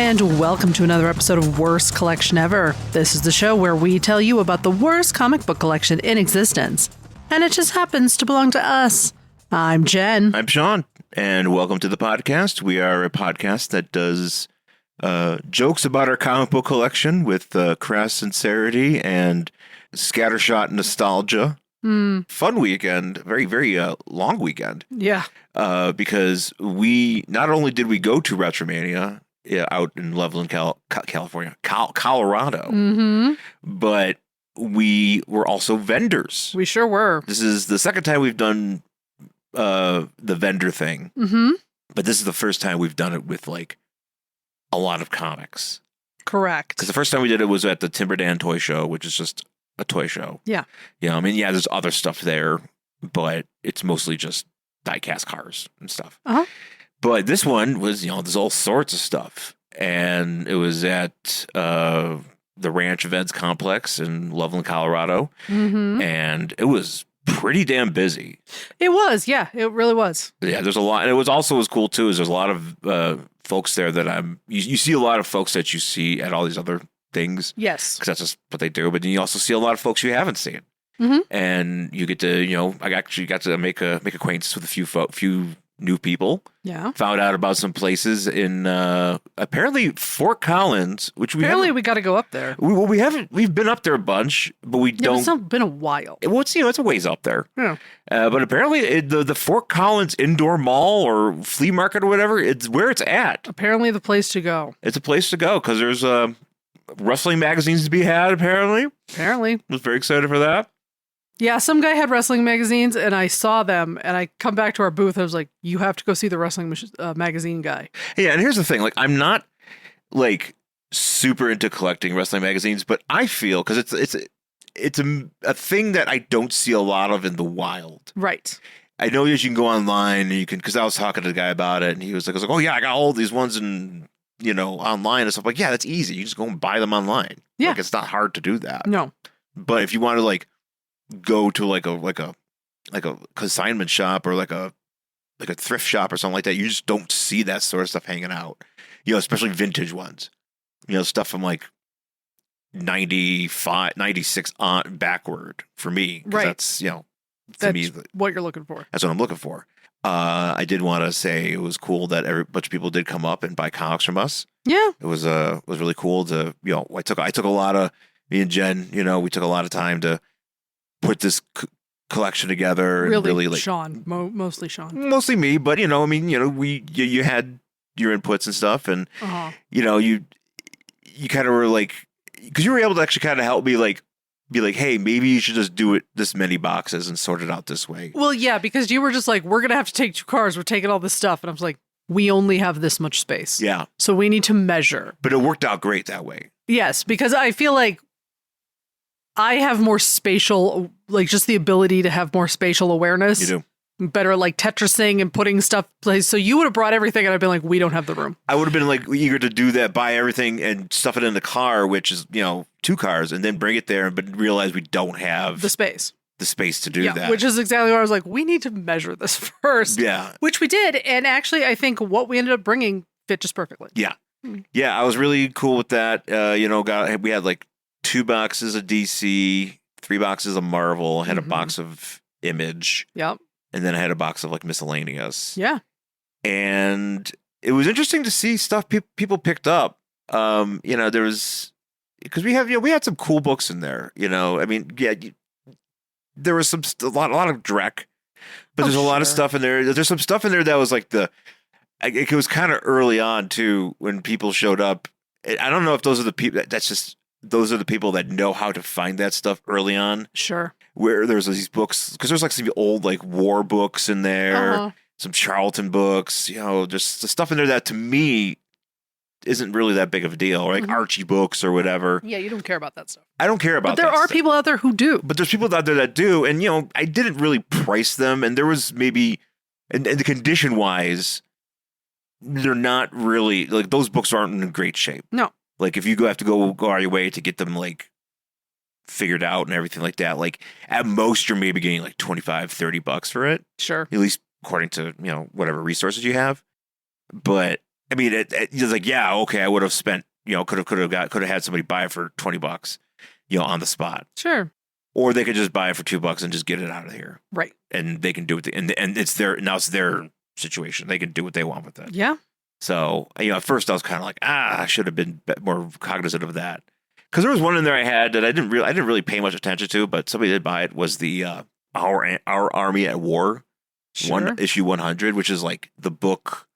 and welcome to another episode of Worst Collection Ever. This is the show where we tell you about the worst comic book collection in existence, and it just happens to belong to us. I'm Jen. I'm Shawn, and welcome to the podcast. We are a podcast that does jokes about our comic book collection with crass sincerity and scattershot nostalgia. Fun weekend, very long weekend. Yeah. Because we not only did we go to RetroMania out in Loveland, California, Colorado, but we were also vendors. We sure were. This is the second time we've done the vendor thing, but this is the first time we've done it with like a lot of comics. Correct. Because the first time we did it was at the Timberdan Toy Show, which is just a toy show. Yeah. You know, I mean, yeah, there's other stuff there, but it's mostly just die-cast cars and stuff. But this one was, you know, there's all sorts of stuff. And it was at the Ranch Events Complex in Loveland, Colorado. And it was pretty damn busy. It was, yeah. It really was. Yeah, there's a lot. And it was also was cool, too, is there's a lot of folks there that you see a lot of folks that you see at all these other things. Yes. Because that's just what they do. But then you also see a lot of folks you haven't seen. And you get to, you know, I actually got to make acquaintance with a few new people. Yeah. Found out about some places in apparently Fort Collins, which we got to go up there. We've been up there a bunch, but we don't. It's not been a while. Well, it's, you know, it's a ways up there. Yeah. But apparently the Fort Collins Indoor Mall or flea market or whatever, it's where it's at. Apparently the place to go. It's a place to go because there's wrestling magazines to be had, apparently. I was very excited for that. Yeah, some guy had wrestling magazines, and I saw them, and I come back to our booth, and I was like, you have to go see the wrestling magazine guy. Yeah, and here's the thing. Like, I'm not, like, super into collecting wrestling magazines, but I feel, because it's a thing that I don't see a lot of in the wild. Right. I know that you can go online, and you can, because I was talking to the guy about it, and he was like, oh, yeah, I got all these ones in, you know, online and stuff. Like, yeah, that's easy. You just go and buy them online. Yeah. Like, it's not hard to do that. No. But if you want to, like, go to like a consignment shop or like a thrift shop or something like that, you just don't see that sort of stuff hanging out. You know, especially vintage ones. You know, stuff from like 95, 96 on backward for me. Right. That's, you know, for me, what you're looking for. That's what I'm looking for. I did want to say it was cool that a bunch of people did come up and buy comics from us. Yeah. It was really cool to, you know, I took a lot of, me and Jen, you know, we took a lot of time to put this collection together. And really like Shawn, mostly Shawn. Mostly me, but, you know, I mean, you know, you had your inputs and stuff, and, you know, you kind of were like, because you were able to actually kind of help me, like, be like, hey, maybe you should just do it this many boxes and sort it out this way. Well, yeah, because you were just like, we're going to have to take 2 cars. We're taking all this stuff. And I was like, we only have this much space. Yeah. So we need to measure. But it worked out great that way. Yes, because I feel like I have more spatial, like just the ability to have more spatial awareness. You do. Better like Tetrising and putting stuff place. So you would have brought everything and I'd been like, we don't have the room. I would have been like eager to do that, buy everything and stuff it in the car, which is, you know, 2 cars, and then bring it there, but realize we don't have the space to do that. Which is exactly what I was like, we need to measure this first. Yeah. Which we did. And actually, I think what we ended up bringing fit just perfectly. Yeah. Yeah. I was really cool with that. You know, we had like 2 boxes of DC, 3 boxes of Marvel. I had a box of Image. Yep. And then I had a box of like miscellaneous. Yeah. And it was interesting to see stuff people picked up. You know, there was, because we had some cool books in there. You know, I mean, yeah, there was a lot of Drek, but there's a lot of stuff in there. There's some stuff in there that was like it was kind of early on too when people showed up. I don't know if those are the people those are the people that know how to find that stuff early on. Sure. Where there's these books, because there's like some old like war books in there, some Charlton books, you know, just the stuff in there that to me isn't really that big of a deal, or like Archie books or whatever. Yeah, you don't care about that stuff. I don't care about that. But there are people out there who do. But there's people out there that do, and, you know, I didn't really price them, and there was maybe, and the condition wise, they're not really, like, those books aren't in great shape. No. Like, if you have to go out your way to get them, like, figured out and everything like that, like, at most, you're maybe getting, like, $25-$30 for it. Sure. At least according to, you know, whatever resources you have. But I mean, it's like, yeah, okay, I would have spent, could have had somebody buy it for $20, on the spot. Sure. Or they could just buy it for $2 and just get it out of here. Right. And they can do it. And it's their situation. They can do what they want with it. Yeah. So, at first I was kind of like, I should have been more cognizant of that. Because there was one in there I had that I didn't really pay much attention to, but somebody did buy it, was the Our Army at War, Sure. issue 100, which is like the book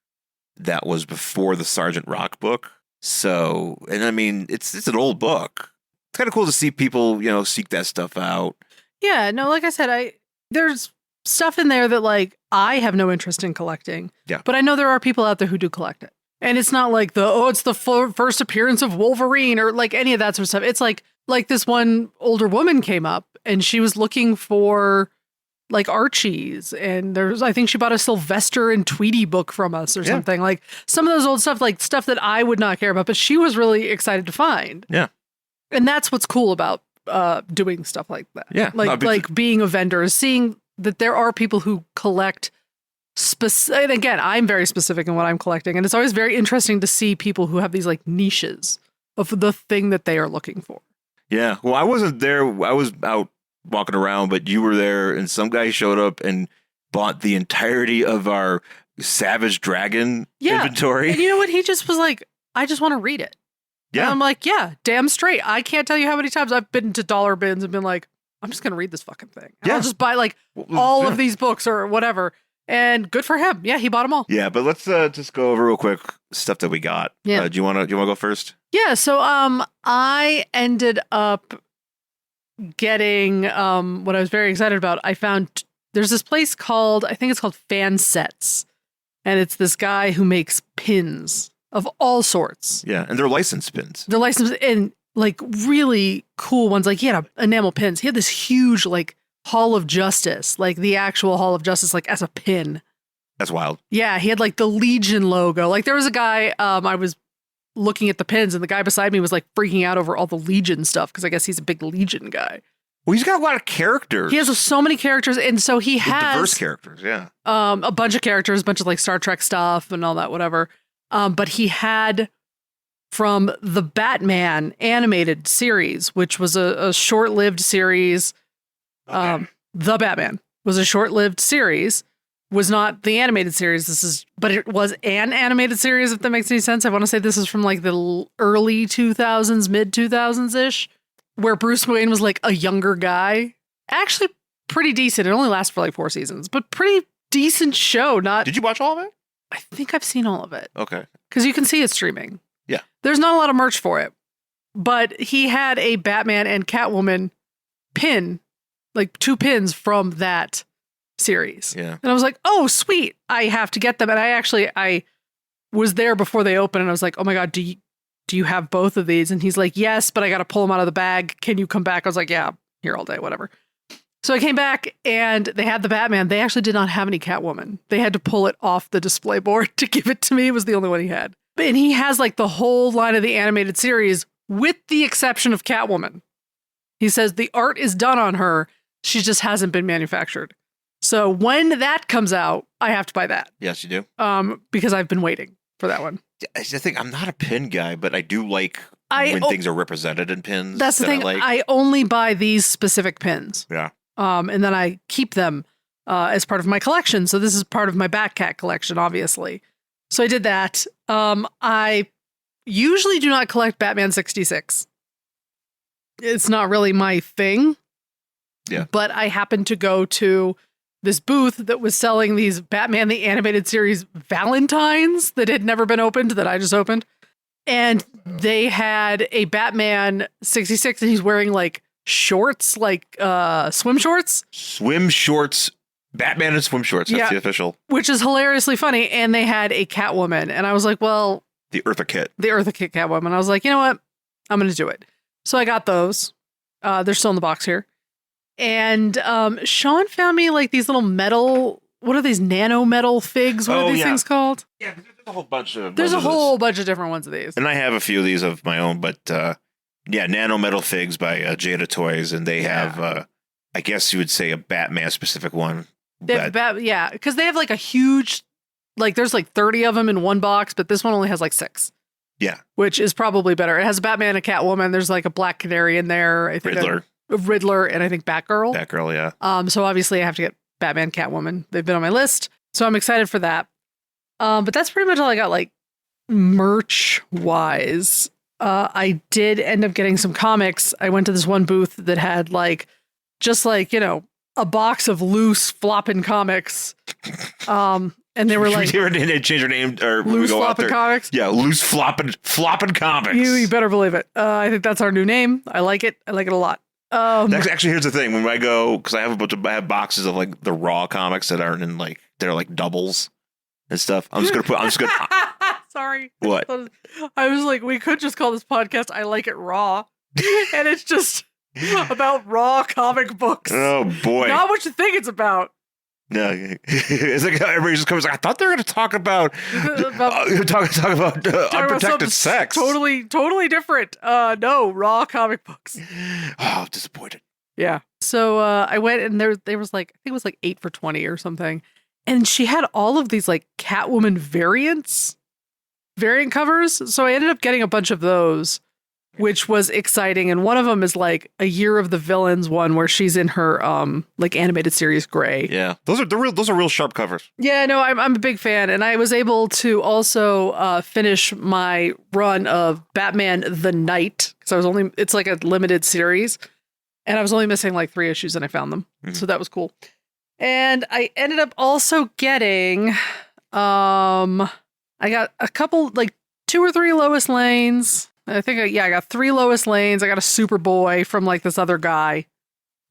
that was before the Sergeant Rock book. So, and I mean, it's an old book. It's kind of cool to see people, seek that stuff out. Yeah, no, like I said, there's stuff in there that like I have no interest in collecting. Yeah. But I know there are people out there who do collect it. And it's not like it's the first appearance of Wolverine or like any of that sort of stuff. It's like this one older woman came up and she was looking for like Archies, and I think she bought a Sylvester and Tweety book from us or something. Like some of those old stuff, like stuff that I would not care about, but she was really excited to find. Yeah. And that's what's cool about doing stuff like that. Yeah. Like being a vendor is seeing that there are people who collect and again, I'm very specific in what I'm collecting, and it's always very interesting to see people who have these like niches of the thing that they are looking for. Yeah. Well, I wasn't there. I was out walking around, but you were there, and some guy showed up and bought the entirety of our Savage Dragon inventory. And you know what? He just was like, I just want to read it. Yeah. And I'm like, yeah, damn straight. I can't tell you how many times I've been to dollar bins and been like, I'm just going to read this fucking thing. And I'll just buy like all of these books or whatever. And good for him. Yeah, he bought them all. Yeah, but let's just go over real quick stuff that we got. Yeah. Do you want to go first? Yeah, so I ended up getting what I was very excited about. I found there's this place called, I think it's called Fan Sets. And it's this guy who makes pins of all sorts. Yeah, and they're licensed pins. They're licensed in like really cool ones. Like he had enamel pins. He had this huge like Hall of Justice, like the actual Hall of Justice, like as a pin. That's wild. Yeah, he had like the Legion logo. Like there was a guy, I was looking at the pins, and the guy beside me was like freaking out over all the Legion stuff because I guess he's a big Legion guy. Well, he's got a lot of characters. He has so many characters, and so he has diverse characters. Yeah, a bunch of characters, a bunch of like Star Trek stuff and all that, whatever. But he had from the Batman animated series, which was a short-lived series. Okay. The Batman was a short-lived series, was not the animated series. But it was an animated series, if that makes any sense. I want to say this is from like the early 2000s, mid 2000s ish, where Bruce Wayne was like a younger guy. Actually, pretty decent. It only lasted for like 4 seasons, but pretty decent show. Did you watch all of it? I think I've seen all of it. Okay. Because you can see it streaming. Yeah. There's not a lot of merch for it, but he had a Batman and Catwoman pin, like 2 pins from that series. Yeah. And I was like, oh, sweet. I have to get them. And I was there before they opened, and I was like, oh my God, do you have both of these? And he's like, yes, but I got to pull them out of the bag. Can you come back? I was like, yeah, here all day, whatever. So I came back and they had the Batman. They actually did not have any Catwoman. They had to pull it off the display board to give it to me. It was the only one he had. And he has like the whole line of the animated series with the exception of Catwoman. He says the art is done on her. She just hasn't been manufactured. So when that comes out, I have to buy that. Yes, you do. Because I've been waiting for that one. I think I'm not a pin guy, but I do like when things are represented in pins. That's the thing. I only buy these specific pins. Yeah. And then I keep them as part of my collection. So this is part of my Batcat collection, obviously. So I did that. I usually do not collect Batman 66. It's not really my thing. Yeah. But I happened to go to this booth that was selling these Batman the Animated Series Valentines that had never been opened, that I just opened. And they had a Batman 66, and he's wearing like shorts, like swim shorts. Swim shorts. Batman in swim shorts. That's the official. Which is hilariously funny. And they had a Catwoman. And I was like, well. The Eartha Kitt. The Eartha Kitt Catwoman. I was like, you know what? I'm going to do it. So I got those. They're still in the box here. And Shawn found me like these little metal, what are these nano metal figs? What are these things called? Yeah, there's a whole bunch of There's a whole bunch of different ones of these. And I have a few of these of my own, but nano metal figs by Jada Toys, and they have, I guess you would say, a Batman specific one. They have because they have like a huge Like there's like 30 of them in one box, but this one only has like 6. Yeah. Which is probably better. It has a Batman, a Catwoman. There's like a Black Canary in there. I think Riddler, and I think Batgirl. Batgirl, yeah. So obviously I have to get Batman, Catwoman. They've been on my list. So I'm excited for that. But that's pretty much all I got, like, merch-wise. I did end up getting some comics. I went to this one booth that had, like, just like, you know, a box of loose flopping comics. And they were like, they change their name, or loose flopping comics. Yeah, loose flopping comics. You better believe it. I think that's our new name. I like it. I like it a lot. Actually, here's the thing: when I go, because I have boxes of like the raw comics that aren't in like they're like doubles and stuff. I'm just gonna. Sorry. What? I was like, we could just call this podcast "I Like It Raw," and it's just about raw comic books. Oh boy! Not what you think it's about. No, it's like everybody just comes like, I thought they were going to talk about talk about unprotected sex. Totally different. No, raw comic books. Oh, disappointed. Yeah. So I went and there was like, I think it was like 8 for $20 or something. And she had all of these like Catwoman variant covers. So I ended up getting a bunch of those, which was exciting. And one of them is like a Year of the Villains one where she's in her like animated series gray. Yeah. Those are real sharp covers. Yeah, no, I'm a big fan. And I was able to also finish my run of Batman the Knight, because it's like a limited series. And I was only missing like 3 issues and I found them. Mm-hmm. So that was cool. And I ended up also getting I got a couple, like 2 or 3 Lois Lanes. I think, I got 3 Lois Lanes. I got a Superboy from like this other guy.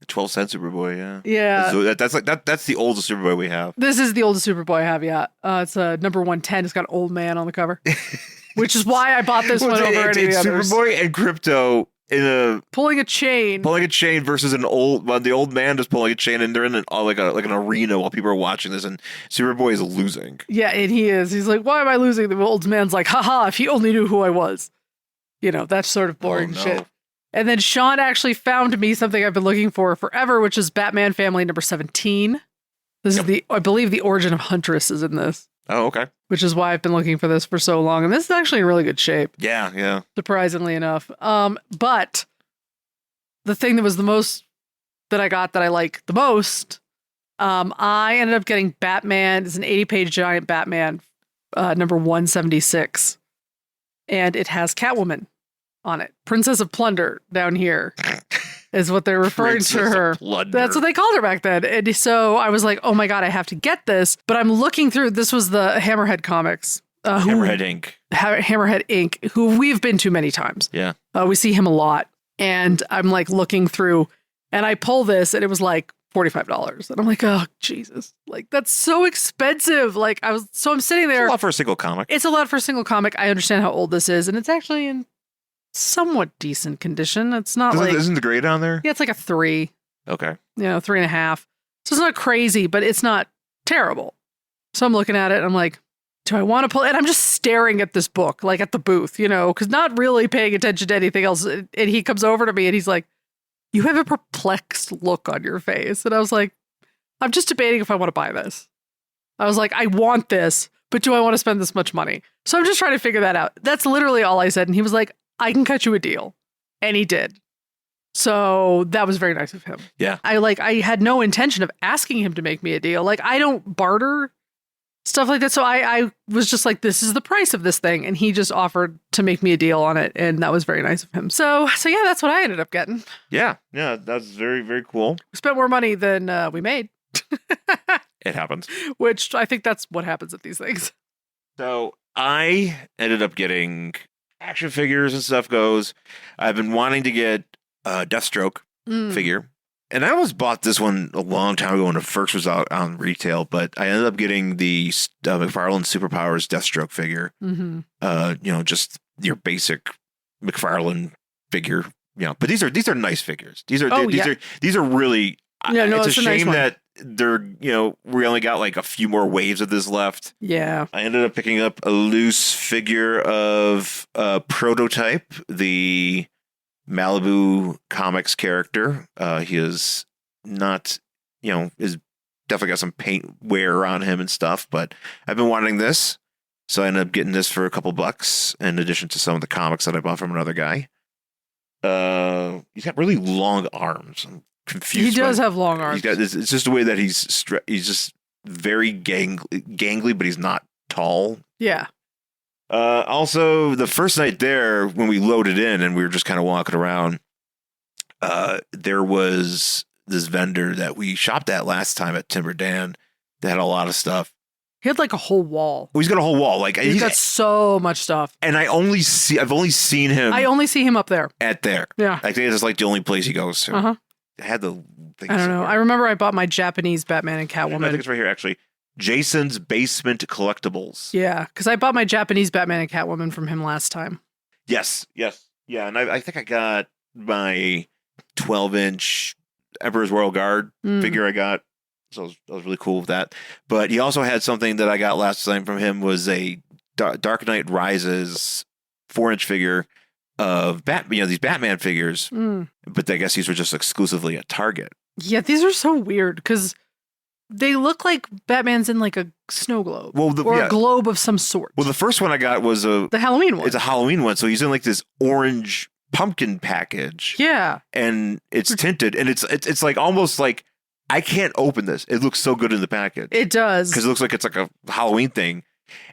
12-cent Superboy, yeah. Yeah. So that's the oldest Superboy we have. This is the oldest Superboy I have, yeah. It's number 110. It's got old man on the cover, which is why I bought this one over any of the others. Superboy and Crypto in pulling a chain versus the old man just pulling a chain, and they're in like an arena while people are watching this, and Superboy is losing. Yeah, and he is. He's like, why am I losing? The old man's like, haha, if he only knew who I was. You know, that's sort of boring shit. And then Shawn actually found me something I've been looking for forever, which is Batman Family number 17. This is I believe the origin of Huntress is in this. Oh, okay. Which is why I've been looking for this for so long. And this is actually in really good shape. Yeah, yeah. Surprisingly enough. But the thing that was the most that I got that I like the most, I ended up getting Batman. It's an 80-page giant Batman, number 176. And it has Catwoman on it. Princess of Plunder down here is what they're referring to her. That's what they called her back then. And so I was like, oh my God, I have to get this. But I'm looking through, this was the Hammerhead Comics. Hammerhead Inc. Hammerhead Inc., who we've been to many times. Yeah. We see him a lot. And I'm like looking through and I pull this and it was like $45. And I'm like, oh, Jesus. Like, that's so expensive. Like, I'm sitting there. It's a lot for a single comic. It's a lot for a single comic. I understand how old this is. And it's actually in somewhat decent condition. It's not Isn't the grade on there? Yeah, it's like a 3. Okay. 3.5. So it's not crazy, but it's not terrible. So I'm looking at it and I'm like, do I want to pull it? And I'm just staring at this book, like at the booth, because not really paying attention to anything else. And he comes over to me and he's like, you have a perplexed look on your face. And I was like, I'm just debating if I want to buy this. I was like, I want this, but do I want to spend this much money? So I'm just trying to figure that out. That's literally all I said. And he was like, I can cut you a deal. And he did. So that was very nice of him. Yeah. I had no intention of asking him to make me a deal. Like, I don't barter stuff like that. So I was just like, this is the price of this thing. And he just offered to make me a deal on it. And that was very nice of him. So yeah, that's what I ended up getting. Yeah. Yeah. That's very, very cool. We spent more money than we made. It happens. Which I think that's what happens at these things. So I ended up getting action figures and stuff goes. I've been wanting to get a Deathstroke figure. And I almost bought this one a long time ago when it first was out on retail, but I ended up getting the McFarlane Superpowers Deathstroke figure. Mm-hmm. Just your basic McFarlane figure. But these are nice figures. These are really. Yeah, no, it's a nice shame that they're we only got like a few more waves of this left. Yeah. I ended up picking up a loose figure of Prototype, the Malibu Comics character. He is not, is definitely got some paint wear on him and stuff. But I've been wanting this, so I ended up getting this for a couple bucks in addition to some of the comics that I bought from another guy. He's got really long arms. I'm confused. He does have long arms. It's just the way that he's just very gangly, but he's not tall. Yeah. Also, the first night there, when we loaded in and we were just kind of walking around, there was this vendor that we shopped at last time at Timber Dan that had a lot of stuff. He had like a whole wall. He's got a whole wall. Like he's got so much stuff. And I've only seen him. I only see him up there. At there. Yeah. I think it's like the only place he goes to. Uh-huh. I had the thing. I don't know. I remember I bought my Japanese Batman and Catwoman. I think it's right here, actually. Jason's Basement Collectibles. Yeah, because I bought my Japanese Batman and Catwoman from him last time. Yes. Yeah, and I think I got my 12-inch Emperor's Royal Guard figure I got. So I was really cool with that. But he also had something that I got last time from him was a Dark Knight Rises 4-inch figure of these Batman figures. But I guess these were just exclusively at Target. Yeah, these are so weird because they look like Batman's in like a snow globe or a globe of some sort. Well, the first one I got was the Halloween one. It's a Halloween one. So he's in like this orange pumpkin package. Yeah. And it's tinted and it's like almost like I can't open this. It looks so good in the package. It does. Because it looks like it's like a Halloween thing.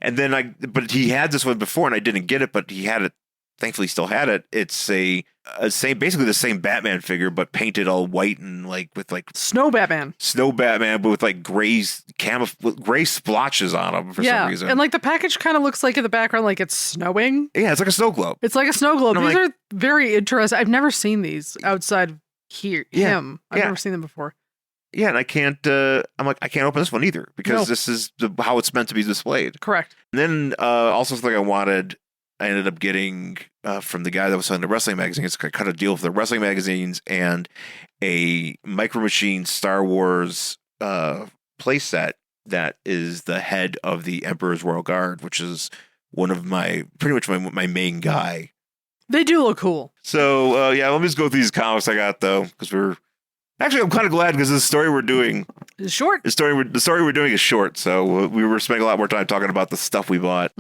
And then but he had this one before and I didn't get it, but he had it. Thankfully, still had it. It's basically the same Batman figure, but painted all white and like with like Snow Batman, but with like gray splotches on them for some reason. And like the package kind of looks like in the background, like it's snowing. Yeah, it's like a snow globe. It's like a snow globe. These are very interesting. I've never seen these outside here. I've never seen them before. Yeah, and I can't. I'm like I can't open this one either because this is how it's meant to be displayed. Correct. And then also something I wanted. I ended up getting from the guy that was selling the wrestling magazines. I cut a deal for the wrestling magazines and a Micro Machine Star Wars playset that is the head of the Emperor's Royal Guard, which is one of pretty much my main guy. They do look cool. So let me just go through these comics I got though, because I'm kind of glad because the story we're doing is short. The story we're doing is short, so we were spending a lot more time talking about the stuff we bought.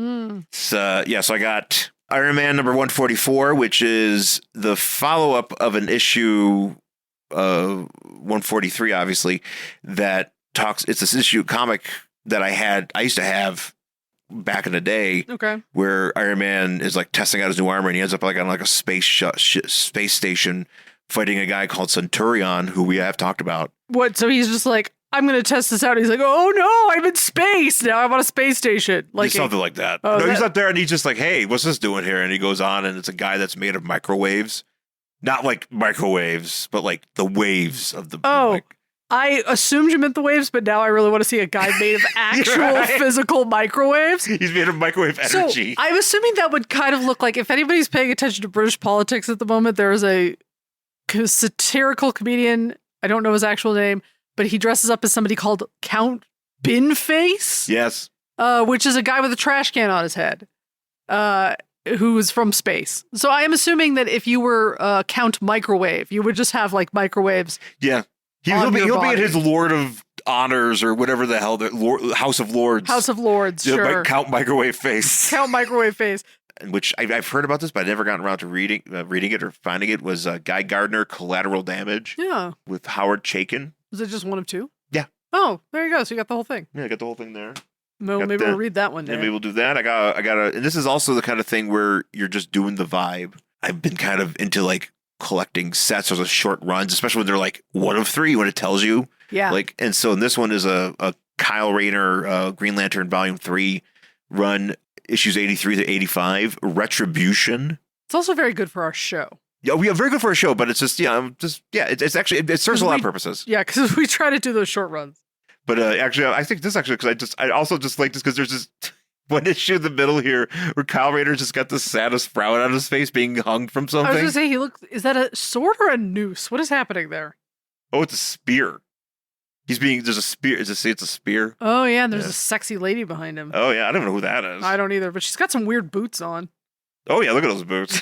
So I got Iron Man number 144, which is the follow-up of an issue 143, obviously, that talks. It's this issue comic that I used to have back in the day. Okay. Where Iron Man is like testing out his new armor, and he ends up like on like a space station fighting a guy called Centurion, who we have talked about. What? So he's just like, I'm going to test this out. He's like, oh no, I'm in space. Now I'm on a space station. Like something like that. Oh, no, he's up there and he's just like, hey, what's this doing here? And he goes on and it's a guy that's made of microwaves. Not like microwaves, but like the waves of the... I assumed you meant the waves, but now I really want to see a guy made of actual physical microwaves. He's made of microwave energy. So I'm assuming that would kind of look like, if anybody's paying attention to British politics at the moment, there is a satirical comedian, I don't know his actual name, but he dresses up as somebody called Count Binface. Yes. Which is a guy with a trash can on his head, who is from space. So I am assuming that if you were Count Microwave, you would just have like microwaves. Yeah. He'll be at his Lord of Honors or whatever the hell, House of Lords. House of Lords, sure. Count Microwave Face. Count Microwave Face. Which I've heard about this, but I've never gotten around to reading it or finding it, was Guy Gardner, Collateral Damage. Yeah. With Howard Chaykin. Was it just one of two? Yeah. Oh, there you go. So you got the whole thing. Yeah, I got the whole thing there. No, maybe we'll read that one day. Yeah, maybe we'll do that. And this is also the kind of thing where you're just doing the vibe. I've been kind of into like collecting sets or the short runs, especially when they're like one of three, when it tells you. Yeah. And so this one is a Kyle Rayner Green Lantern Volume 3 run, issues 83 to 85, Retribution. It's also very good for our show. Yeah, we are very good for a show, but it's just, it's actually, it serves a lot of purposes. Yeah, because we try to do those short runs. But actually, I think this because I also just like this because there's this one issue in the middle here where Kyle Rayner just got the saddest frown on his face being hung from something. I was going to say, is that a sword or a noose? What is happening there? Oh, it's a spear. There's a spear. It's a spear. Oh, yeah, and there's a sexy lady behind him. Oh, yeah, I don't know who that is. I don't either, but she's got some weird boots on. Oh, yeah, look at those boots.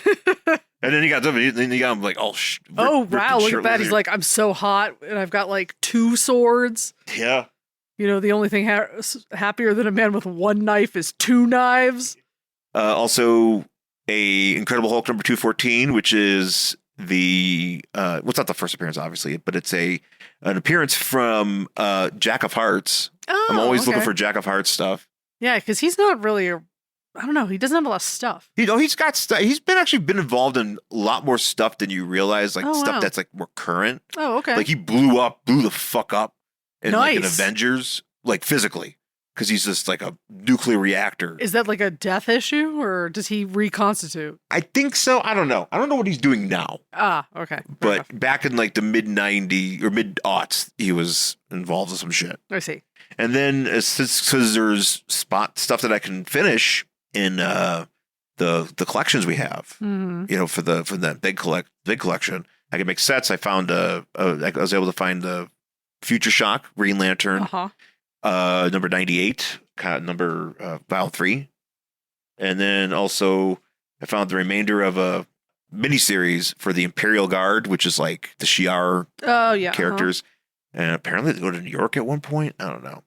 And then you got him like, wow, look at that. He's like, I'm so hot, and I've got like 2 swords. Yeah. You know, the only thing happier than a man with one knife is two knives. Also, a Incredible Hulk number 214, which is the it's not the first appearance, obviously, but it's an appearance from Jack of Hearts. Oh, I'm always looking for Jack of Hearts stuff. Yeah, because he's not really I don't know. He doesn't have a lot of stuff. He's got stuff. He's been involved in a lot more stuff than you realize, like stuff that's like more current. Oh, okay. Like he blew the fuck up in like an Avengers, like physically, because he's just like a nuclear reactor. Is that like a death issue, or does he reconstitute? I think so. I don't know. I don't know what he's doing now. Ah, okay. But back in like the mid-90s or mid-aughts, he was involved in some shit. I see. And then because there's stuff that I can finish in the collections we have, you know, for that big collection, I can make sets. I found I was able to find the Future Shock Green Lantern, number 98, number Val 3, and then also I found the remainder of a miniseries for the Imperial Guard, which is like the Shi'ar characters, and apparently they go to New York at one point. I don't know.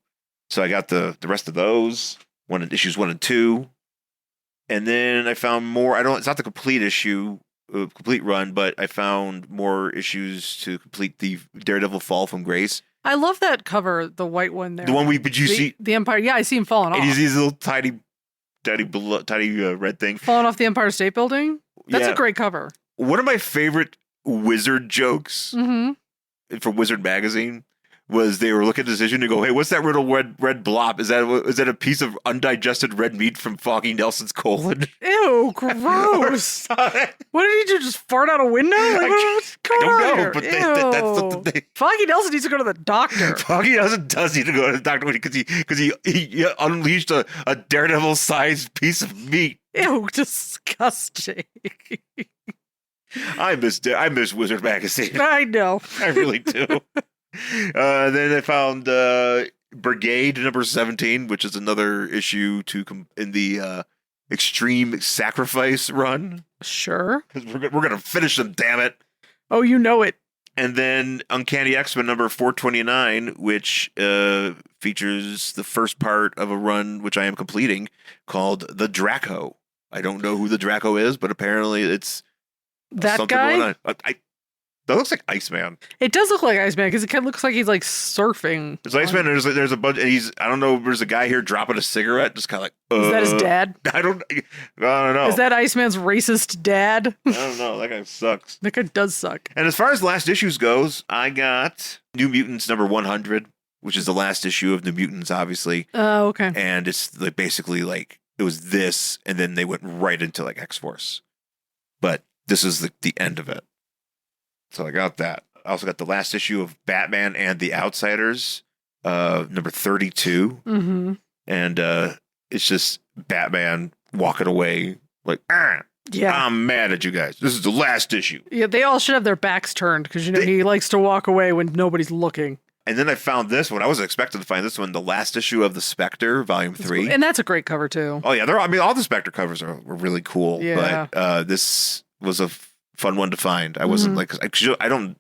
So I got the rest of those, issues 1 and 2. And then I found more. It's not the complete complete run, but I found more issues to complete the Daredevil Fall from Grace. I love that cover, the white one there. The one you see the Empire. Yeah, I see him falling off. And he's these little tiny red thing falling off the Empire State Building. That's a great cover. One of my favorite Wizard jokes from Wizard magazine was they were looking at the decision to go, hey, what's that little red blob? Is that a piece of undigested red meat from Foggy Nelson's colon? Ew, gross. What did he do? Just fart out a window? Like, what's going on here? But that's something Foggy Nelson needs to go to the doctor. Foggy Nelson does need to go to the doctor because he unleashed a Daredevil-sized piece of meat. Ew, disgusting. I miss Wizard magazine. I know. I really do. Then I found Brigade number 17, which is another issue in the Extreme Sacrifice run. Sure. Because we're going to finish them, damn it. Oh, you know it. And then Uncanny X-Men number 429, which features the first part of a run, which I am completing, called The Draco. I don't know who the Draco is, but apparently it's that something guy? going on. That looks like Iceman. It does look like Iceman because it kind of looks like he's like surfing. It's Iceman. There's a bunch, and I don't know. There's a guy here dropping a cigarette, just kind of like. Is that his dad? I don't know. Is that Iceman's racist dad? I don't know. That guy sucks. That guy does suck. And as far as last issues goes, I got New Mutants number 100, which is the last issue of New Mutants, obviously. Oh, okay. And it's like basically like it was this, and then they went right into like X-Force, but this is the end of it. So I got that. I also got the last issue of Batman and the Outsiders, number 32. Mm-hmm. And it's just Batman walking away like, yeah, I'm mad at you guys. This is the last issue. Yeah, they all should have their backs turned because, he likes to walk away when nobody's looking. And then I found this one. I wasn't expecting to find this one, the last issue of The Spectre, Volume 3. Cool. And that's a greint cover, too. Oh, yeah. All the Spectre covers were really cool. Yeah. But this was a fun one to find. I wasn't I don't.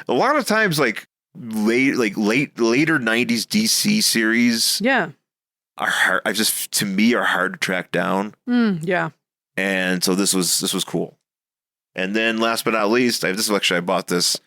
A lot of times, later '90s DC series, are hard. Are hard to track down. Yeah, and so this was cool. And then last but not least, I bought this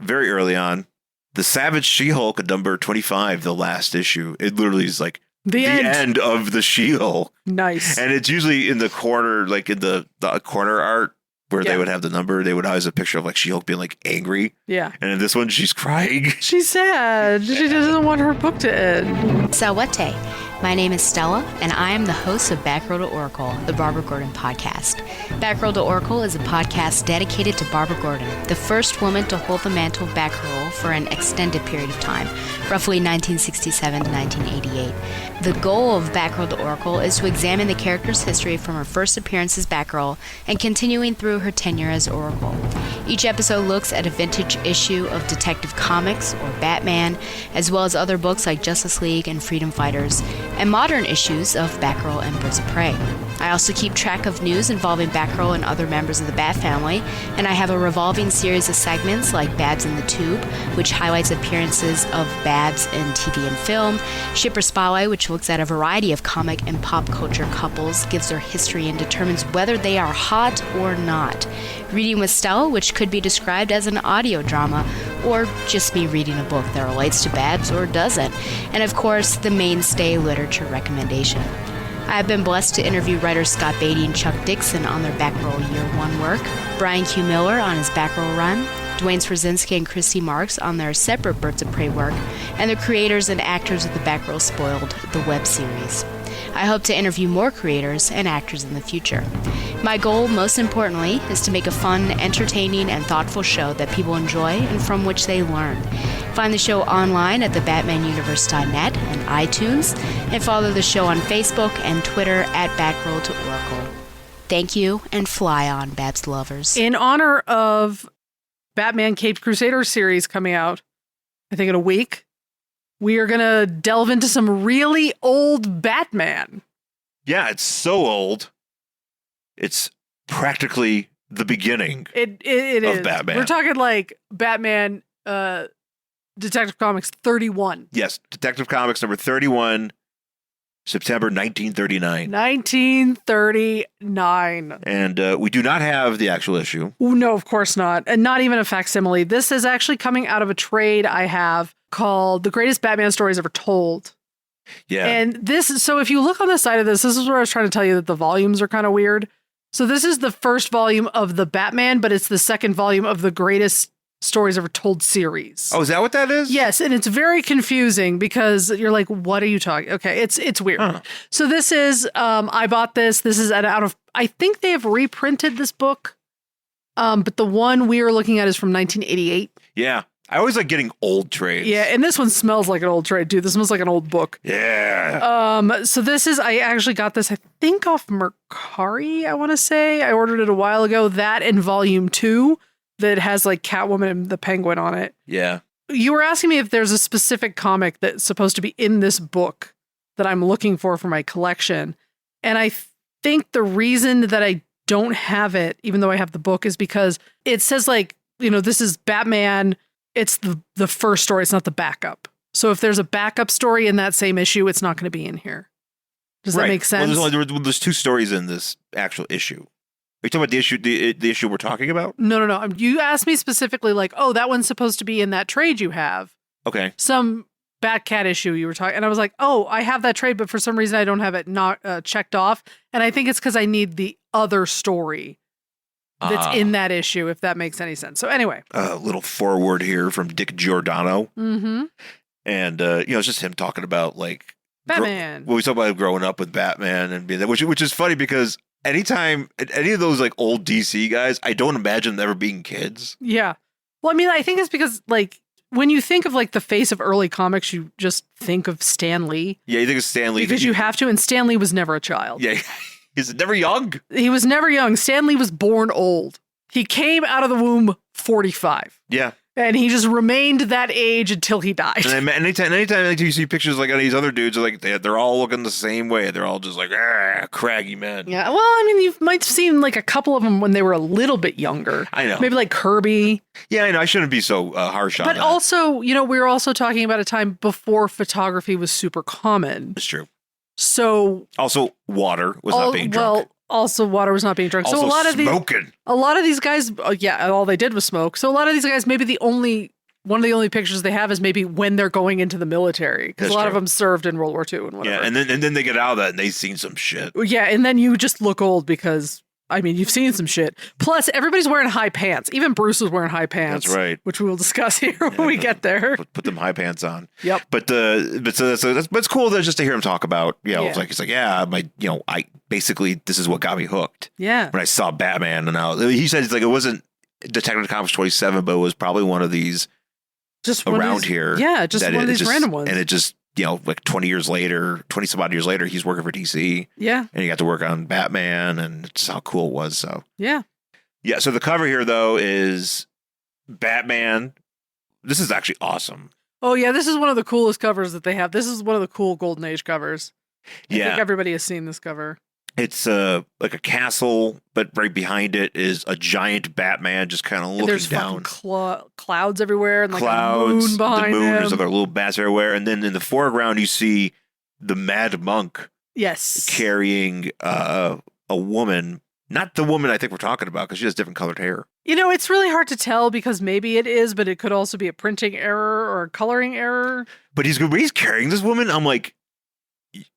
very early on. The Savage She-Hulk at number 25, the last issue. It literally is like the end of the She-Hulk. Nice, and it's usually in the corner, like in the corner art. Where they would have the number, they would always have a picture of like She-Hulk being like angry. Yeah. And in this one, she's crying. She's sad. She doesn't want her book to end. Sawate. My name is Stella, and I am the host of Back Row to Oracle, the Barbara Gordon podcast. Back Row to Oracle is a podcast dedicated to Barbara Gordon, the first woman to hold the mantle of Batgirl for an extended period of time, roughly 1967 to 1988. The goal of Back Row to Oracle is to examine the character's history from her first appearance as Batgirl and continuing through her tenure as Oracle. Each episode looks at a vintage issue of Detective Comics or Batman, as well as other books like Justice League and Freedom Fighters, and modern issues of Batgirl and Birds of Prey. I also keep track of news involving Batgirl and other members of the Bat family, and I have a revolving series of segments like Babs in the Tube, which highlights appearances of Babs in TV and film, Shipper Spotlight, which looks at a variety of comic and pop culture couples, gives their history, and determines whether they are hot or not, Reading with Stella, which could be described as an audio drama, or just me reading a book that relates to Babs or doesn't, and of course, the mainstay literature recommendation. I have been blessed to interview writers Scott Beatty and Chuck Dixon on their Batgirl Year 1 work, Brian Q. Miller on his Batgirl run, Dwayne Swarzynski and Christy Marks on their separate Birds of Prey work, and the creators and actors of the Batgirl Spoiled, the web series. I hope to interview more creators and actors in the future. My goal, most importantly, is to make a fun, entertaining, and thoughtful show that people enjoy and from which they learn. Find the show online at thebatmanuniverse.net and iTunes, and follow the show on Facebook and Twitter at Batgirl to Oracle. Thank you, and fly on, Babs lovers. In honor of Batman Caped Crusader series coming out, I think in a week, we are going to delve into some really old Batman. Yeah, it's so old. It's practically the beginning It of is. Batman. We're talking like Batman Detective Comics 31. Yes, Detective Comics number 31, September 1939. 1939. And we do not have the actual issue. Ooh, no, of course not. And not even a facsimile. This is actually coming out of a trade I have called The Greatest Batman Stories Ever Told. Yeah. And this, so if you look on the side of this is where I was trying to tell you that the volumes are kind of weird. So this is the first volume of the Batman, but it's the second volume of the Greatest Stories Ever Told series. Oh, is that what that is? Yes, and it's very confusing because you're like, what are you talking? Okay, it's weird. Huh. So this is, I bought this. This is out of, I think they have reprinted this book, but the one we are looking at is from 1988. Yeah. I always like getting old trades. Yeah, and this one smells like an old trade, dude. This smells like an old book. Yeah. So this is, I actually got this, I think off Mercari, I want to say. I ordered it a while ago. That and volume 2 that has like Catwoman and the Penguin on it. Yeah. You were asking me if there's a specific comic that's supposed to be in this book that I'm looking for my collection. And I think the reason that I don't have it, even though I have the book, is because it says like, you know, this is Batman. It's the first story. It's not the backup. So if there's a backup story in that same issue, it's not going to be in here. Does that make sense? Well, there's two stories in this actual issue. Are you talking about the issue, the issue we're talking about? No. You asked me specifically like, oh, that one's supposed to be in that trade you have. Okay. Some Batcat issue you were talking. And I was like, oh, I have that trade, but for some reason I don't have it not checked off. And I think it's because I need the other story that's in that issue, if that makes any sense. So anyway. A little forward here from Dick Giordano. Mm-hmm. And, it's just him talking about, like... Batman. We talk about growing up with Batman and being that, which is funny because anytime, any of those, like, old DC guys, I don't imagine them ever being kids. Yeah. Well, I mean, I think it's because, like, when you think of, like, the face of early comics, you just think of Stan Lee. Yeah, you think of Stan Lee. Because you have to, and Stan Lee was never a child. Yeah, he's never young. He was never young. Stan Lee was born old. He came out of the womb 45. Yeah. And he just remained that age until he died. And anytime like, you see pictures like of these other dudes, like they're all looking the same way. They're all just like craggy men. Yeah, well, I mean, you might have seen like a couple of them when they were a little bit younger. I know. Maybe like Kirby. Yeah, I know. I shouldn't be so harsh on that. But also, we were also talking about a time before photography was super common. It's true. So also, water was not being drunk. Well, also water was not being drunk. Also, so smoking. A lot of these guys, all they did was smoke. So a lot of these guys, maybe one of the only pictures they have is maybe when they're going into the military, because a lot of them served in World War II and whatever. Yeah, and then they get out of that and they've seen some shit. Yeah, and then you just look old because, I mean, you've seen some shit. Plus, everybody's wearing high pants. Even Bruce was wearing high pants. That's right. Which we will discuss here when we get there. Put them high pants on. Yep. But it's cool just to hear him talk about, it's like I basically this is what got me hooked. Yeah. When I saw Batman, and he said it's like it wasn't Detective Comics 27, but it was probably one of these just around here. Yeah, just one of these random ones. And it just, like 20 some odd years later, he's working for DC. Yeah. And he got to work on Batman, and just how cool it was. So yeah. Yeah. So the cover here though is Batman. This is actually awesome. Oh yeah, this is one of the coolest covers that they have. This is one of the cool Golden Age covers. I think everybody has seen this cover. It's like a castle, but right behind it is a giant Batman just kind of looking There's down. fucking clouds everywhere and like Clouds, a moon behind the moon, him. there's other little bats everywhere. And then in the foreground, you see the Mad Monk Yes. carrying a woman. Not the woman I think we're talking about because she has different colored hair. You know, it's really hard to tell because maybe it is, but it could also be a printing error or a coloring error. But he's carrying this woman. I'm like,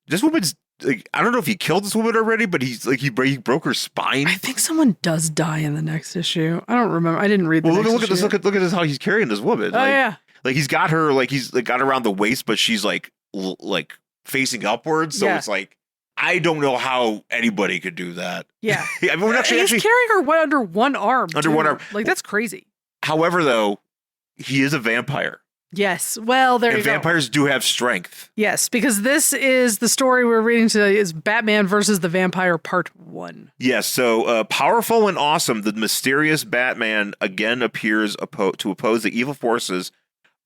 this woman's like, I don't know if he killed this woman already, but he's like, he broke her spine. I think someone does die in the next issue. I don't remember. I didn't read the Well, next look at this. issue. Look at this. How he's carrying this woman. Oh, yeah. Like he's got her. Like he's like got her around the waist, but she's like like facing upwards. So it's like I don't know how anybody could do that. Yeah. I mean, He's carrying her under one arm. Under one arm. Like that's crazy. However, though, he is a vampire. Yes. Well, there you go. Vampires do have strength. Yes, because this is the story we're reading today is Batman versus the Vampire Part 1. Yes, so powerful and awesome, the mysterious Batman again appears to oppose the evil forces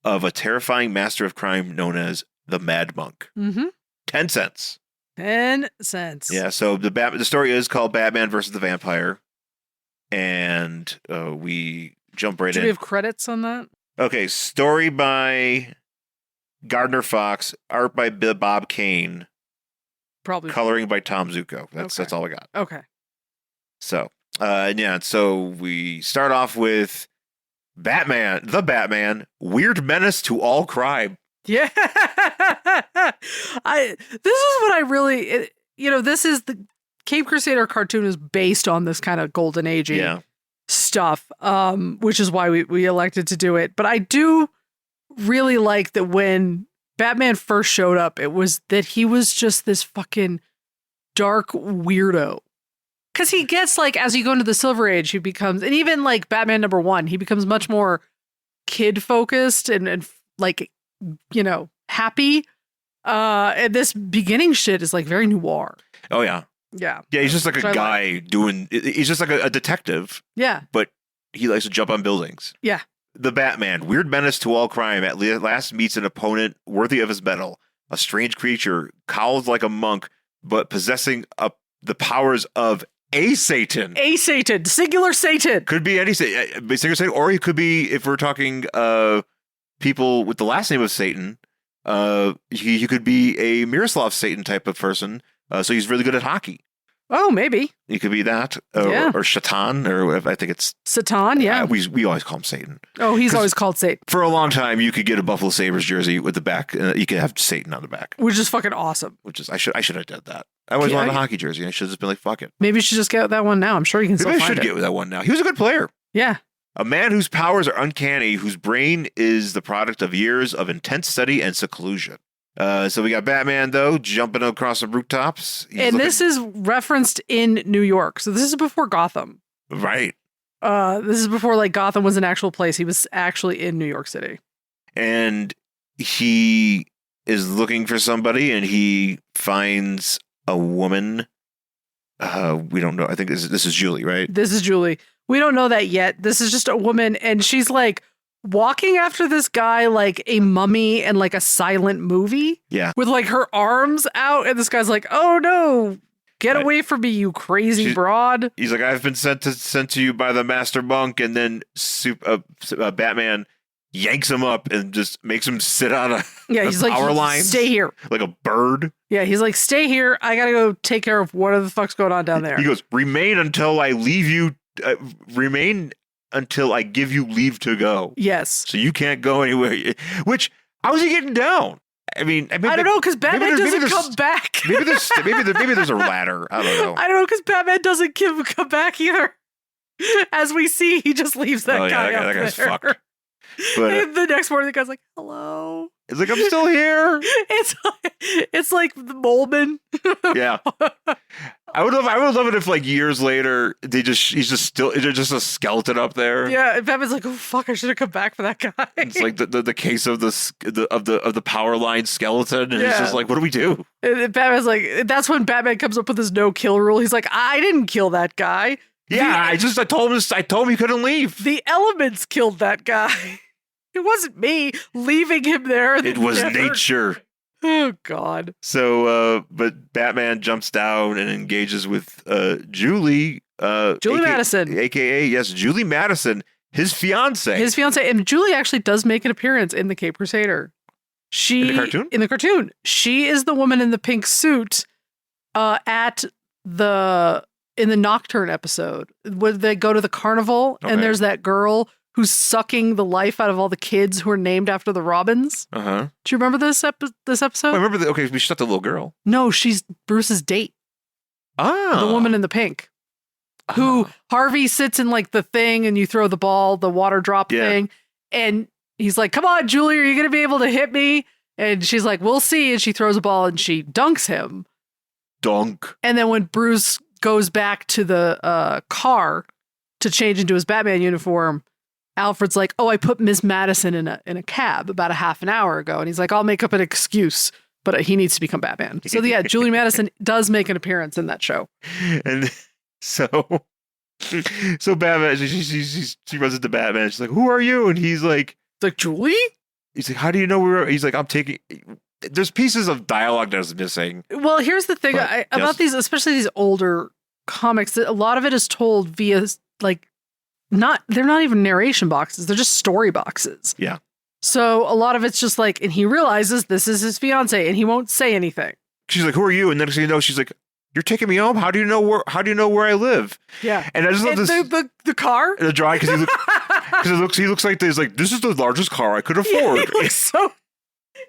of a terrifying master of crime known as the Mad Monk. 10 cents. 10 cents. Yeah, so the story is called Batman versus the Vampire, and we jump right in. Do we have credits on that? Okay, story by Gardner Fox, art by Bob Kane, Probably. coloring by Tom Zuko. That's all I got. Okay. So, so we start off with the Batman, weird menace to all crime. Yeah. This is what I really, this is the Cape Crusader cartoon is based on this kind of golden agey stuff, which is why we elected to do it. But I do really like that when Batman first showed up, it was that he was just this fucking dark weirdo. Because he gets like, as you go into the Silver Age, he becomes, and even like Batman #1, he becomes much more kid focused and like, happy. And this beginning shit is like very noir. Oh, yeah. Yeah. Yeah, he's just like a guy he's just like a detective. Yeah. But he likes to jump on buildings. Yeah. The Batman, weird menace to all crime, at last meets an opponent worthy of his mettle. A strange creature, cowled like a monk, but possessing the powers of a Satan. A Satan. Singular Satan. Could be any singular Satan, or he could be, if we're talking people with the last name of Satan, he could be a Miroslav Satan type of person. So he's really good at hockey. Oh, maybe. He could be that. Or Shaitan, or I think it's... Satan, yeah. We always call him Satan. Oh, he's always called Satan. For a long time, you could get a Buffalo Sabres jersey with the back. You could have Satan on the back. Which is fucking awesome. I should have done that. I always wanted a hockey jersey, and I should have just been like, fuck it. Maybe you should just get that one now. I'm sure you can still Maybe I find should it. get that one now. He was a good player. Yeah. A man whose powers are uncanny, whose brain is the product of years of intense study and seclusion. So we got Batman, though, jumping across the rooftops. This is referenced in New York. So this is before Gotham. Right. This is before like Gotham was an actual place. He was actually in New York City. And he is looking for somebody, and he finds a woman. We don't know. I think this is Julie, right? This is Julie. We don't know that yet. This is just a woman, and she's like walking after this guy like a mummy and like a silent movie. Yeah. With like her arms out, and this guy's like, "Oh no, get away from me, you crazy broad." He's like, "I've been sent to you by the Master Monk," and then Batman yanks him up and just makes him sit on a he's power like, line. "Stay here," like a bird. Yeah, he's like, "Stay here. I gotta go take care of what the fuck's going on down there." He goes, "Remain until I leave you. Remain until I give you leave to go." Yes. So you can't go anywhere. Which, how is he getting down? I mean, I don't know, because Batman doesn't come back. maybe there's a ladder. I don't know. I don't know, because Batman doesn't come back either. As we see, he just leaves that guy up that guy's there. fucked. But and the next morning, the guy's like, "Hello." It's like, "I'm still here." It's like the Moleman. Yeah. I would love it if like years later there's just a skeleton up there. Yeah, and Batman's like, "Oh fuck, I should have come back for that guy." It's like the case of the power line skeleton, and it's just like, what do we do? And Batman's like, that's when Batman comes up with his no kill rule. He's like, "I didn't kill that guy. Yeah, I told him he couldn't leave. The elements killed that guy. It wasn't me leaving him there. It was nature." Oh God. So, but Batman jumps down and engages with Julie. Julie Madison. AKA, yes, Julie Madison, his fiance. His fiance. And Julie actually does make an appearance in The Cape Crusader. In the cartoon? In the cartoon. She is the woman in the pink suit in the Nocturne episode where they go to the carnival and there's that girl who's sucking the life out of all the kids who are named after the Robins. Uh-huh. Do you remember this episode? I remember okay, we shot the little girl. No, she's Bruce's date. Ah. The woman in the pink. Who Harvey sits in like the thing and you throw the ball, the water drop thing. And he's like, come on, Julie, are you going to be able to hit me? And she's like, we'll see. And she throws a ball and she dunks him. Dunk. And then when Bruce goes back to the car to change into his Batman uniform, Alfred's like, oh, I put Miss Madison in a cab about a half an hour ago. And he's like, I'll make up an excuse, but he needs to become Batman. So yeah, Julie Madison does make an appearance in that show. And so Batman, she runs into Batman. She's like, who are you? And he's like, Julie? He's like, how do you know we're, he's like, I'm taking, there's pieces of dialogue that's missing. Well, here's the thing about these, especially these older comics, a lot of it is told via like, they're not even narration boxes. They're just story boxes. Yeah. So a lot of it's just like, and he realizes this is his fiance and he won't say anything. She's like, who are you? And then you know, she's like, you're taking me home? How do you know where I live? Yeah. And I just love this. The car? The drawing, because he looks like this is the largest car I could afford. Yeah,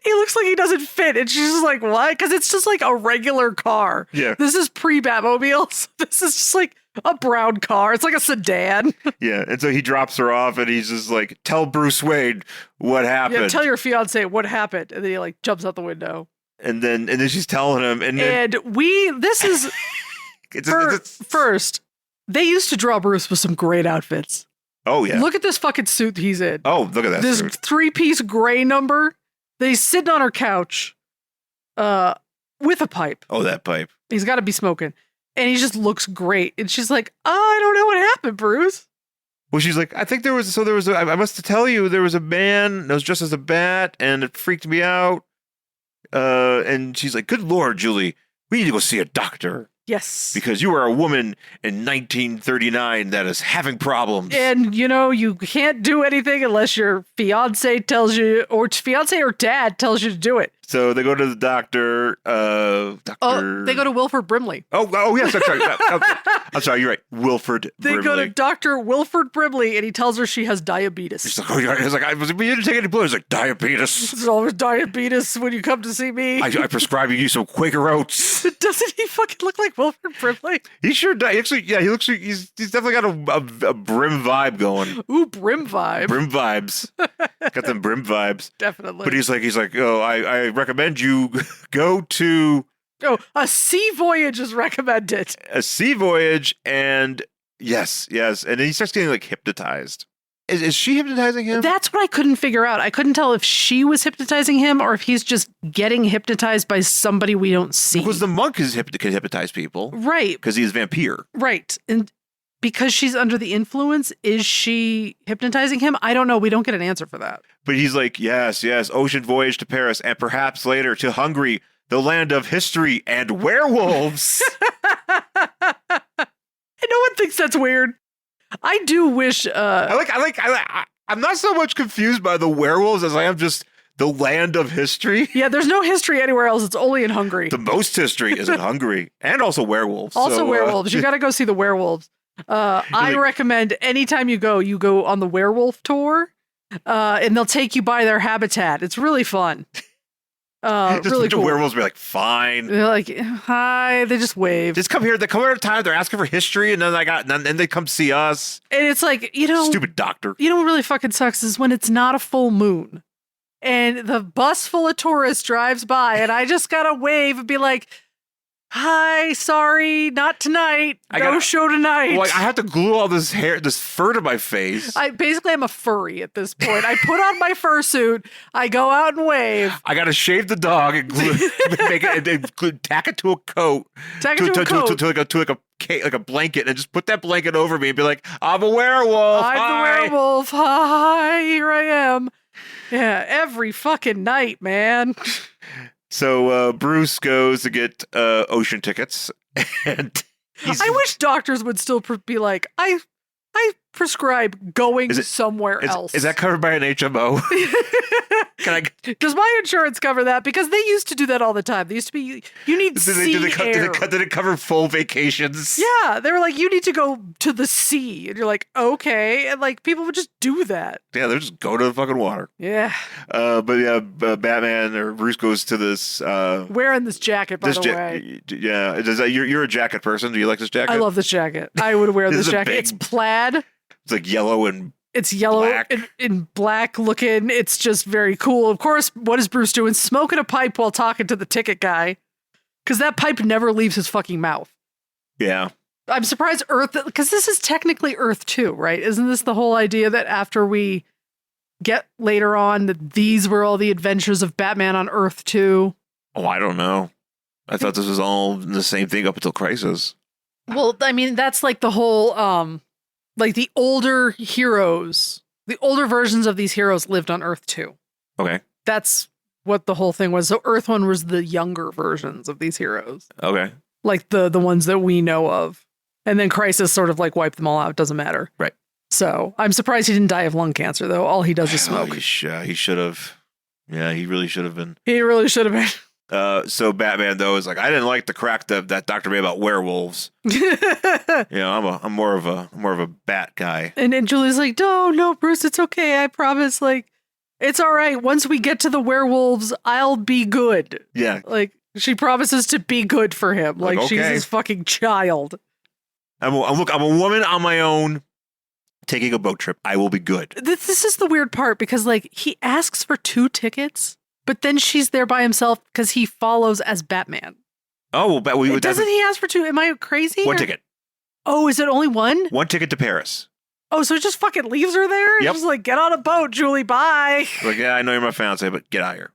he looks like he doesn't fit. And she's just like, what? Because it's just like a regular car. Yeah. This is pre-Batmobile. So this is just like a brown car. It's like a sedan. Yeah. And so he drops her off and he's just like, tell Bruce Wayne what happened. Yeah, tell your fiance what happened. And then he like jumps out the window. And then she's telling him. First, they used to draw Bruce with some great outfits. Oh, yeah. Look at this fucking suit he's in. Oh, look at that this suit. This 3-piece gray number. That he's sitting on her couch with a pipe. Oh, that pipe. He's got to be smoking. And he just looks great. And she's like, I don't know what happened, Bruce. Well, she's like, I must tell you, there was a man that was dressed as a bat and it freaked me out. And she's like, good Lord, Julie, we need to go see a doctor. Yes. Because you are a woman in 1939 that is having problems. And, you can't do anything unless your fiance tells you, or fiance or dad tells you to do it. So they go to the doctor. They go to Wilfred Brimley. Oh yes, I'm sorry. I'm sorry, you're right. Wilfred Brimley. They go to Dr. Wilfred Brimley, and he tells her she has diabetes. She's like, he's like, you didn't take any blood. He's like, diabetes. There's always diabetes when you come to see me. I prescribe you some Quaker Oats. Doesn't he fucking look like Wilfred Brimley? He sure does. Actually, yeah, he looks like he's definitely got a brim vibe going. Ooh, brim vibe. Brim vibes. Got them brim vibes. Definitely. But he's like, oh, I recommend you go to... Oh, a sea voyage is recommended. A sea voyage, and yes. And then he starts getting, like, hypnotized. Is she hypnotizing him? That's what I couldn't figure out. I couldn't tell if she was hypnotizing him or if he's just getting hypnotized by somebody we don't see. Because the monk can hypnotize people. Right. Because he's a vampire. Right. And because she's under the influence, is she hypnotizing him? I don't know. We don't get an answer for that. But he's like, yes, ocean voyage to Paris and perhaps later to Hungary, the land of history and werewolves. And no one thinks that's weird. I do wish. I'm not so much confused by the werewolves as I am just the land of history. Yeah, there's no history anywhere else. It's only in Hungary. The most history is in Hungary, and also werewolves. Werewolves. You got to go see the werewolves. I recommend anytime you go on the werewolf tour, and they'll take you by their habitat. It's really fun. Just really cool. Werewolves be like, fine. They're like, hi. They just wave. Just come here. They come here at a time. They're asking for history, and then they come see us. And it's like, stupid doctor. You know what really fucking sucks is when it's not a full moon, and the bus full of tourists drives by, and I just gotta wave and be like, hi, sorry, not tonight. No show tonight. Well, I have to glue all this fur to my face. Basically, I'm a furry at this point. I put on my fursuit. I go out and wave. I gotta shave the dog and tack it to a coat. To like a blanket, and just put that blanket over me and be like, I'm a werewolf. I'm the werewolf. Hi, here I am. Yeah, every fucking night, man. So Bruce goes to get ocean tickets, and I wish doctors would still be like, I prescribe going somewhere else. Is that covered by an HMO? Does my insurance cover that? Because they used to do that all the time. They used to be, you need sea air. Did it cover full vacations? Yeah, they were like, you need to go to the sea. And you're like, okay. And like, people would just do that. Yeah, they'll just go to the fucking water. Yeah. Batman or Bruce goes to this... wearing this jacket, by the way. Yeah. You're a jacket person. Do you like this jacket? I love this jacket. I would wear this jacket. It's plaid. It's like yellow and It's yellow black. and black looking. It's just very cool. Of course, what is Bruce doing? Smoking a pipe while talking to the ticket guy. Because that pipe never leaves his fucking mouth. Yeah. I'm surprised Earth, because this is technically Earth 2, right? Isn't this the whole idea that after we get later on that these were all the adventures of Batman on Earth 2? Oh, I don't know. I thought this was all the same thing up until Crisis. Well, I mean, that's like the whole... like the older heroes, the older versions of these heroes lived on Earth 2. Okay. That's what the whole thing was. So Earth 1 was the younger versions of these heroes. Okay. Like the ones that we know of. And then Crisis sort of like wiped them all out. Doesn't matter. Right. So I'm surprised he didn't die of lung cancer, though. All he does is smoke. He should have. Yeah, he really should have been. He really should have been. So Batman though is like, I didn't like the crack that doctor made about werewolves. I'm more of a bat guy. And Julie's like, no, Bruce, it's okay. I promise. Like, it's all right. Once we get to the werewolves, I'll be good. Yeah. Like, she promises to be good for him. Like okay. She's his fucking child. I'm a woman on my own taking a boat trip. I will be good. This is the weird part because like he asks for 2 tickets. But then she's there by himself because he follows as Batman. Oh, but doesn't he ask for 2? Am I crazy? One ticket. Oh, is it only one? One ticket to Paris. Oh, so it just fucking leaves her there? Yep. Just like, get on a boat, Julie, bye. Like, yeah, I know you're my fiance, but get out of here.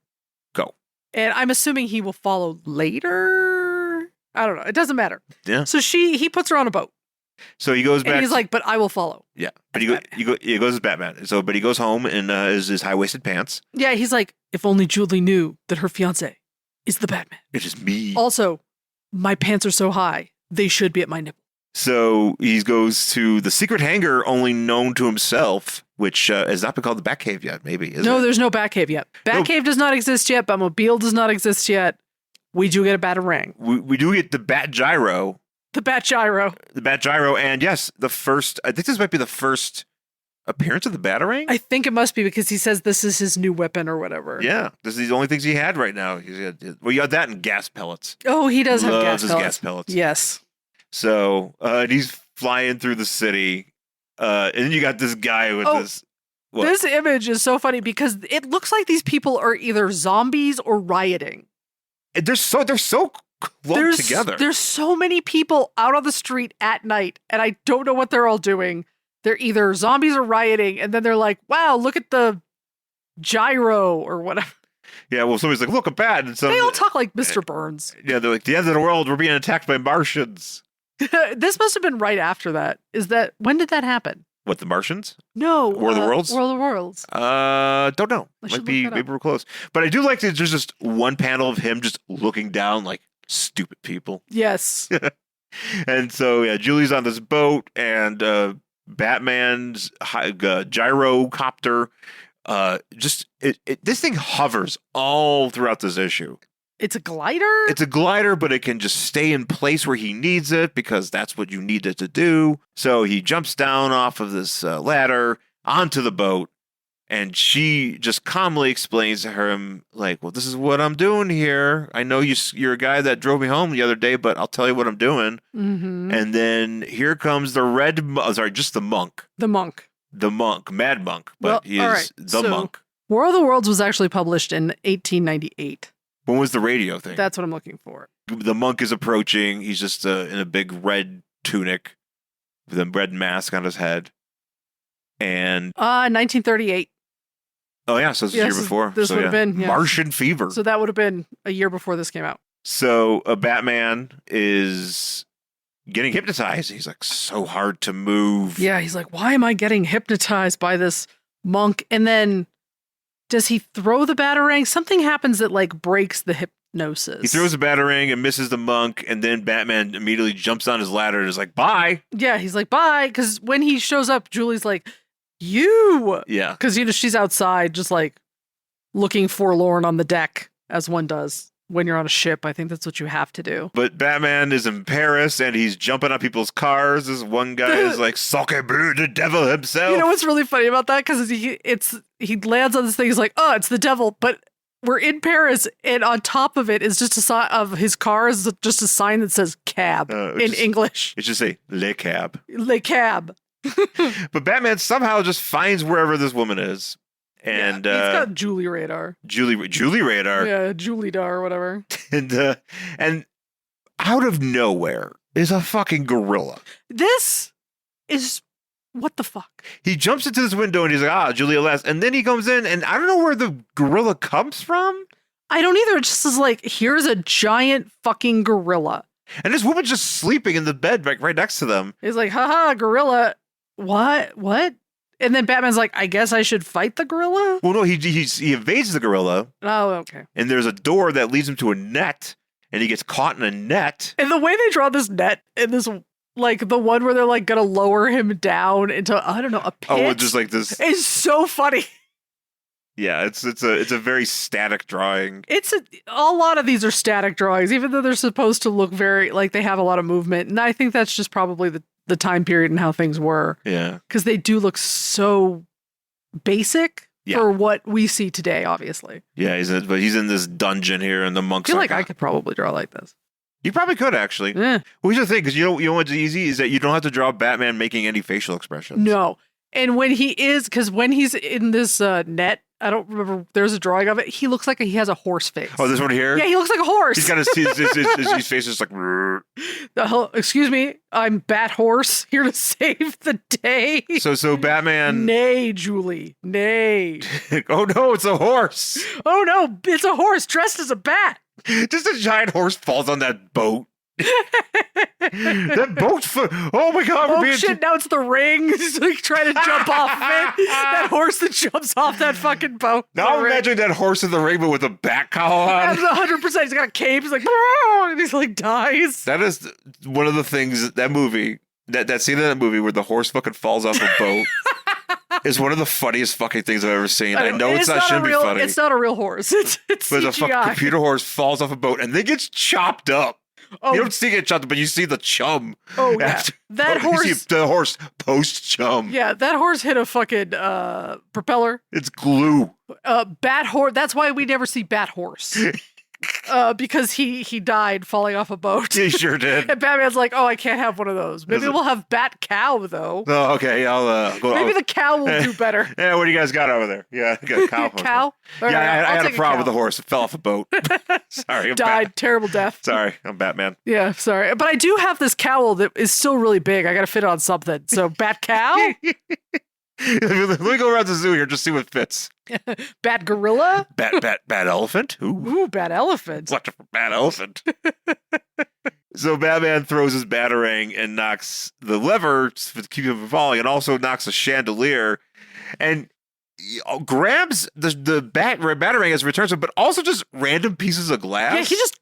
Go. And I'm assuming he will follow later. I don't know. It doesn't matter. Yeah. So he puts her on a boat. So he goes back. And he's like, but I will follow. Yeah. But he goes as Batman. But he goes home in his high-waisted pants. Yeah, he's like, if only Julie knew that her fiance is the Batman. It is me. Also, my pants are so high, they should be at my nipple. So he goes to the secret hangar only known to himself, which has not been called the Batcave yet, maybe. There's no Batcave yet. Batcave does not exist yet. Batmobile does not exist yet. We do get a Batarang. We do get the Bat Gyro. The Bat Gyro. The Bat Gyro, and yes, I think this might be the first appearance of the Batarang? I think it must be because he says this is his new weapon or whatever. Yeah, this is the only things he had right now. You got that and gas pellets. Oh, he does have Loves gas his pellets. gas pellets. Yes. So, and he's flying through the city, and then you got this guy with this. What? This image is so funny because it looks like these people are either zombies or rioting. They're so close together. There's so many people out on the street at night, and I don't know what they're all doing. They're either zombies or rioting, and then they're like, wow, look at the gyro or whatever. Yeah, well, somebody's like, look, a bat. And they all talk like Mr. Burns. Yeah, they're like, the end of the world, we're being attacked by Martians. This must have been right after that. When did that happen? What, the Martians? No. War of the Worlds? War of the Worlds. Don't know. Maybe we're close. But I do like that there's just one panel of him just looking down like stupid people. Yes. And so, yeah, Julie's on this boat, and Batman's gyrocopter. This thing hovers all throughout this issue. It's a glider? It's a glider, but it can just stay in place where he needs it because that's what you need it to do. So he jumps down off of this ladder onto the boat, and she just calmly explains to him, like, well, this is what I'm doing here. I know you're a guy that drove me home the other day, but I'll tell you what I'm doing. Mm-hmm. And then here comes the just the monk. The monk. The monk, Mad Monk, but he is the monk. War of the Worlds was actually published in 1898. When was the radio thing? That's what I'm looking for. The monk is approaching. He's just in a big red tunic with a red mask on his head. And 1938. Oh, yeah. So it's the year before. This would have been Martian Fever. So that would have been a year before this came out. So Batman is getting hypnotized. He's like, so hard to move. Yeah. He's like, why am I getting hypnotized by this monk? And then does he throw the Batarang? Something happens that like breaks the diagnosis. He throws a batarang and misses the monk, and then Batman immediately jumps on his ladder and is like, bye. Yeah, he's like, bye. Because when he shows up, Julie's like, you. Yeah. Because, she's outside just like looking forlorn on the deck, as one does when you're on a ship. I think that's what you have to do. But Batman is in Paris, and he's jumping on people's cars. This one guy is like, Sacre bleu, the devil himself. You know what's really funny about that? Because he lands on this thing. He's like, oh, it's the devil. But we're in Paris, and on top of it is just a sign of his car is just a sign that says cab in English. It should say Le Cab. Le Cab. But Batman somehow just finds wherever this woman is. And he's got Julie radar. Julie radar. Yeah, Julie Dar or whatever. And out of nowhere is a fucking gorilla. This is what the fuck? He jumps into this window and he's like, Julia Last. And then he comes in and I don't know where the gorilla comes from. I don't either. It just is like, here's a giant fucking gorilla. And this woman's just sleeping in the bed right next to them. He's like, haha, gorilla. What? And then Batman's like, I guess I should fight the gorilla? Well, no, he evades the gorilla. Oh, okay. And there's a door that leads him to a net. And he gets caught in a net. And the way they draw this net in this, like the one where they're like going to lower him down into, I don't know, a pit. Oh, just like this. It's so funny. Yeah, it's a very static drawing. A lot of these are static drawings, even though they're supposed to look very, like they have a lot of movement. And I think that's just probably the time period and how things were. Yeah. Because they do look so basic for what we see today, obviously. Yeah, he's in this dungeon here, and the monks. I feel like I could probably draw like this. You probably could, actually. Yeah. Well, here's the thing, because you know what's easy is that you don't have to draw Batman making any facial expressions. No. And when he's in this net, I don't remember, there's a drawing of it, he looks like he has a horse face. Oh, this one here? Yeah, he looks like a horse. He's got his face is like... Excuse me, I'm Bat Horse, here to save the day. So Batman... Nay, Julie, nay. Oh no, it's a horse. Oh no, it's a horse dressed as a bat. Just a giant horse falls on that boat. That boat oh my god, oh shit, now it's the ring. He's like trying to jump off of it. That horse that jumps off that fucking boat. Now I'm imagining that horse in the ring but with a bat cowl on. 100%. He's got a cape. He's like, and he's like dies. That is one of the things, that movie, that scene in that movie where the horse fucking falls off a boat is one of the funniest fucking things I've ever seen. I know it shouldn't be funny. It's not a real horse. It's but CGI. a fucking computer horse falls off a boat and then gets chopped up. Oh. You don't see it chopped up, but you see the chum. Oh, yeah. That horse. You see the horse post-chum. Yeah, that horse hit a fucking propeller. It's glue. Bat horse. That's why we never see Bat Horse. Because he died falling off a boat. He sure did. And Batman's like, oh, I can't have one of those. Maybe we'll have Bat Cow, though. Oh, okay. I'll go. Maybe the cow will do better. Yeah, what do you guys got over there? Yeah, I got a cow. Cow? Right, I had a problem with the horse. It fell off a boat. Sorry. Died. Terrible death. Sorry. I'm Batman. Yeah, sorry. But I do have this cowl that is still really big. I got to fit it on something. So, Bat Cow? Let me go around the zoo here, just see what fits. Bat Gorilla? Bat Elephant? Ooh, Bat Elephant. Watch for Bat Elephant. So Batman throws his batarang and knocks the lever to keep him from falling, and also knocks a chandelier, and grabs the batarang as it returns him, but also just random pieces of glass. Yeah, he just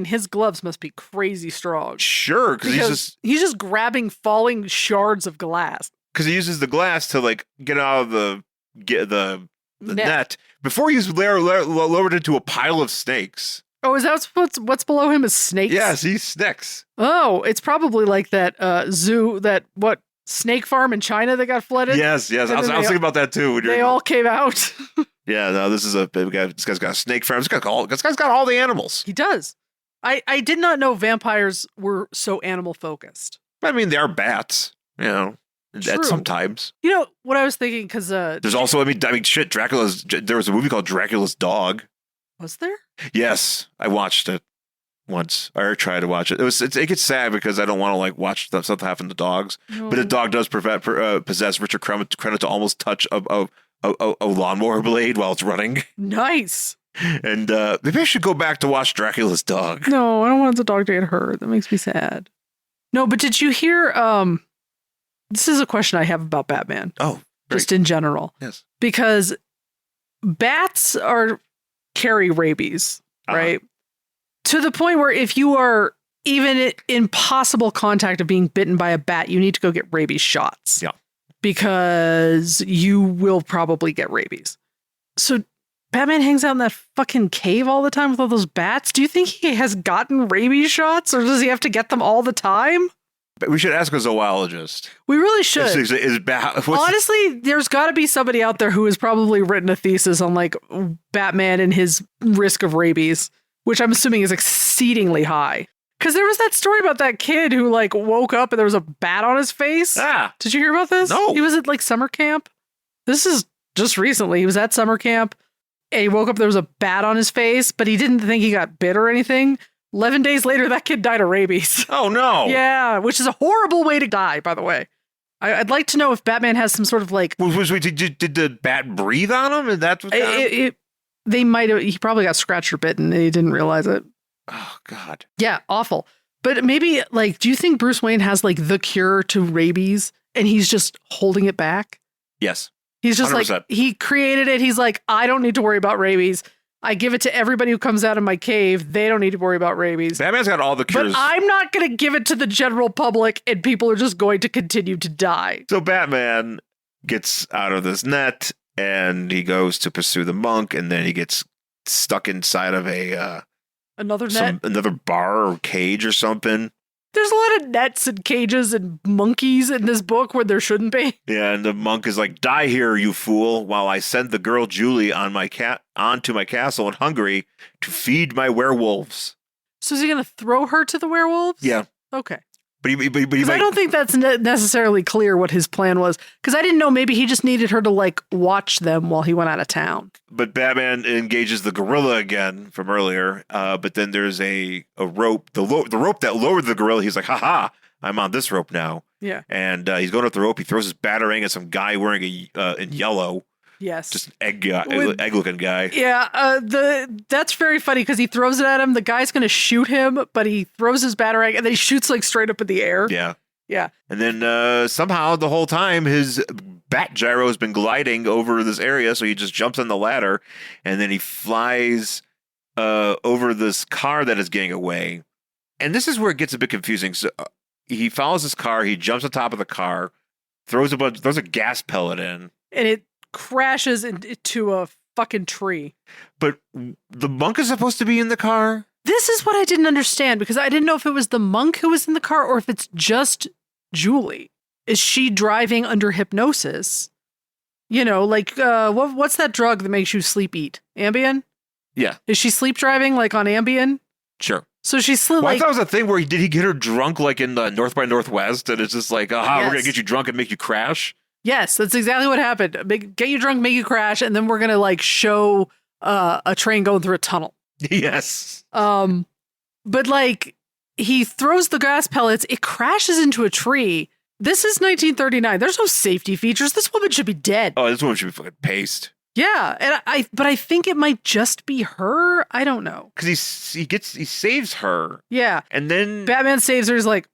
his gloves must be crazy strong. Sure, because he's just grabbing falling shards of glass. Because he uses the glass to like get out of the net before he's lowered into a pile of snakes. Oh, is that what's below him is snakes? Yes, he's snakes. Oh, it's probably like that zoo, snake farm in China that got flooded? Yes. I was thinking about that too. They all came out. Yeah, no, this is a big guy. This guy's got a snake farm. This guy's got all the animals. He does. I did not know vampires were so animal focused. I mean, they are bats, you know. That sometimes. You know what I was thinking? Because there's also, I mean, shit. There was a movie called Dracula's Dog. Was there? Yes, I watched it once. I tried to watch it. It gets sad because I don't want to like watch stuff that happen to dogs. No. But a dog does possess Richard Crenna to almost touch a lawnmower blade while it's running. Nice. And maybe I should go back to watch Dracula's Dog. No, I don't want the dog to get hurt. That makes me sad. No, but did you hear? This is a question I have about Batman. Oh, great. Just in general. Yes. Because bats carry rabies, right? To the point where if you are even in possible contact of being bitten by a bat, you need to go get rabies shots. Yeah. Because you will probably get rabies. So Batman hangs out in that fucking cave all the time with all those bats. Do you think he has gotten rabies shots, or does he have to get them all the time? But we should ask a zoologist. We really should. Honestly, there's got to be somebody out there who has probably written a thesis on like Batman and his risk of rabies, which I'm assuming is exceedingly high. Because there was that story about that kid who like woke up and there was a bat on his face. Ah. Did you hear about this? No. He was at like summer camp. This is just recently. He was at summer camp and he woke up, there was a bat on his face, but he didn't think he got bit or anything. 11 days later, that kid died of rabies. Oh, no. Yeah, which is a horrible way to die, by the way. I'd like to know if Batman has some sort of like... Did the bat breathe on him? And that's what they might have... He probably got scratched or bitten and he didn't realize it. Oh, God. Yeah, awful. But maybe, like, do you think Bruce Wayne has, like, the cure to rabies and he's just holding it back? Yes. He's just 100%. like, he created it. He's like, I don't need to worry about rabies. I give it to everybody who comes out of my cave. They don't need to worry about rabies. Batman's got all the cures. But I'm not going to give it to the general public and people are just going to continue to die. So Batman gets out of this net and he goes to pursue the monk, and then he gets stuck inside of Another net? another bar or cage or something. There's a lot of nets and cages and monkeys in this book where there shouldn't be. Yeah, and the monk is like, "Die here, you fool, while I send the girl Julie onto my castle in Hungary to feed my werewolves." So is he going to throw her to the werewolves? Yeah. Okay. But he I don't think that's necessarily clear what his plan was. Because I didn't know, maybe he just needed her to like watch them while he went out of town. But Batman engages the gorilla again from earlier. But then there's a rope, the rope that lowered the gorilla. He's like, "Ha, I'm on this rope now." Yeah. And he's going up the rope. He throws his batarang at some guy wearing in yellow. Yes. Just an egg-looking guy. Yeah, that's very funny because he throws it at him. The guy's going to shoot him, but he throws his batarang and then he shoots like straight up in the air. Yeah. Yeah. And then somehow the whole time his bat gyro has been gliding over this area, so he just jumps on the ladder and then he flies over this car that is getting away. And this is where it gets a bit confusing. So he follows this car, he jumps on top of the car, throws a gas pellet in. And it crashes into a fucking tree. But the monk is supposed to be in the car? This is what I didn't understand, because I didn't know if it was the monk who was in the car or if it's just Julie. Is she driving under hypnosis? You know, like, what's that drug that makes you sleep eat? Ambien? Yeah. Is she sleep driving, like, on Ambien? Sure. So she's like... I thought it was a thing where did he get her drunk, like, in the North by Northwest, and it's just like, we're going to get you drunk and make you crash? Yes, that's exactly what happened. Get you drunk, make you crash, and then we're going to, like, show a train going through a tunnel. Yes. But, like, he throws the gas pellets, it crashes into a tree. This is 1939. There's no safety features. This woman should be dead. Oh, this woman should be fucking paced. Yeah, and I think it might just be her. I don't know. Because he saves her. Yeah. And then Batman saves her. He's like,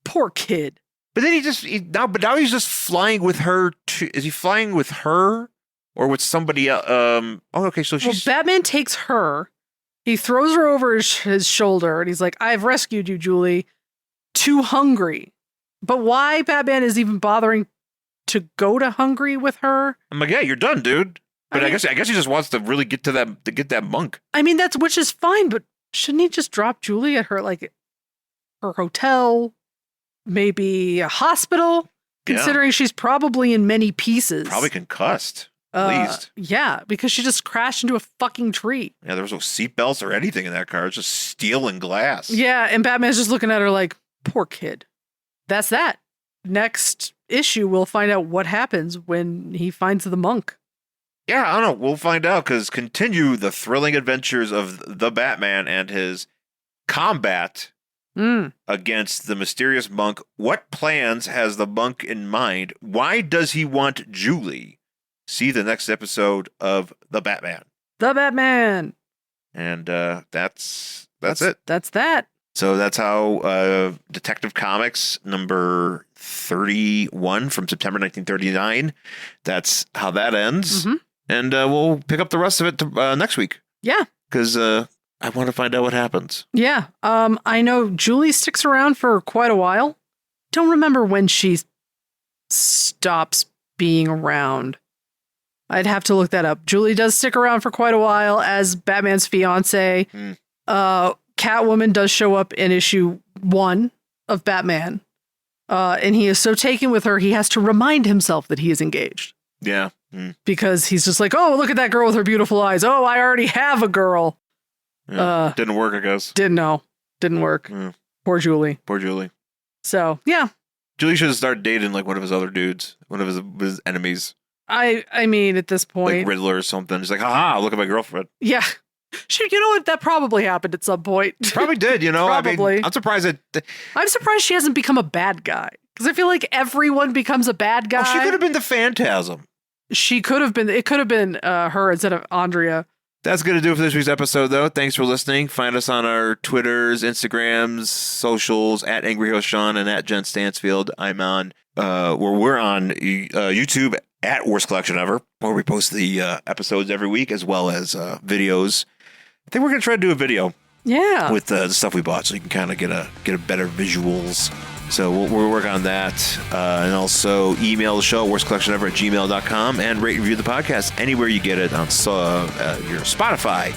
poor kid. But then now he's just flying with her. Is he flying with her or with somebody else? Okay. So Batman takes her. He throws her over his shoulder and he's like, "I've rescued you, Julie." To Hungary. But why Batman is even bothering to go to Hungary with her? I'm like, yeah, you're done, dude. But I guess he just wants to really get to that monk. I mean, which is fine, but shouldn't he just drop Julie at her hotel? Maybe a hospital, considering she's probably in many pieces. Probably concussed, at least. Yeah, because she just crashed into a fucking tree. Yeah, there was no seatbelts or anything in that car. It's just steel and glass. Yeah, and Batman's just looking at her like, poor kid. That's that. Next issue, we'll find out what happens when he finds the monk. Yeah, I don't know. We'll find out, because continue the thrilling adventures of the Batman and his combat against the mysterious monk. What plans has the monk in mind? Why does he want Julie? See the next episode of The Batman. The Batman. And that's it. That's that. So that's how Detective Comics number 31 from September 1939. That's how that ends. Mm-hmm. And we'll pick up the rest of it next week. Yeah. Because I want to find out what happens. Yeah. I know Julie sticks around for quite a while. Don't remember when she stops being around. I'd have to look that up. Julie does stick around for quite a while as Batman's fiance. Catwoman does show up in issue 1 of Batman. And he is so taken with her, he has to remind himself that he is engaged. Yeah. Because he's just like, oh, look at that girl with her beautiful eyes. Oh, I already have a girl. Yeah. Didn't work, I guess. Didn't work. Poor Julie. Poor Julie. So, yeah. Julie should have started dating like one of his other dudes, one of his enemies. I mean, at this point, like Riddler or something. She's like, haha, look at my girlfriend. Yeah. You know what? That probably happened at some point. Probably did, you know? Probably. I mean, I'm surprised that... I'm surprised she hasn't become a bad guy. Because I feel like everyone becomes a bad guy. Oh, she could have been the Phantasm. She could have been. It could have been her instead of Andrea. That's going to do it for this week's episode, though. Thanks for listening. Find us on our Twitters, Instagrams, socials, at Angry Host Shawn and at Jen Stansfield. I'm on, we're on YouTube at Worst Collection Ever, where we post the episodes every week, as well as videos. I think we're going to try to do a video. Yeah. With the stuff we bought, so you can kind of get a better visuals. So we'll work on that. And also email the show, worstcollectionever@gmail.com, and rate and review the podcast anywhere you get it on your Spotify,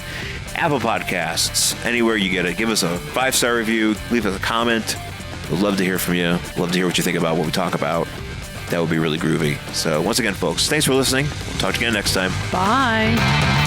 Apple Podcasts, anywhere you get it. Give us a 5-star review. Leave us a comment. We'd love to hear from you. Love to hear what you think about what we talk about. That would be really groovy. So once again, folks, thanks for listening. We'll talk to you again next time. Bye.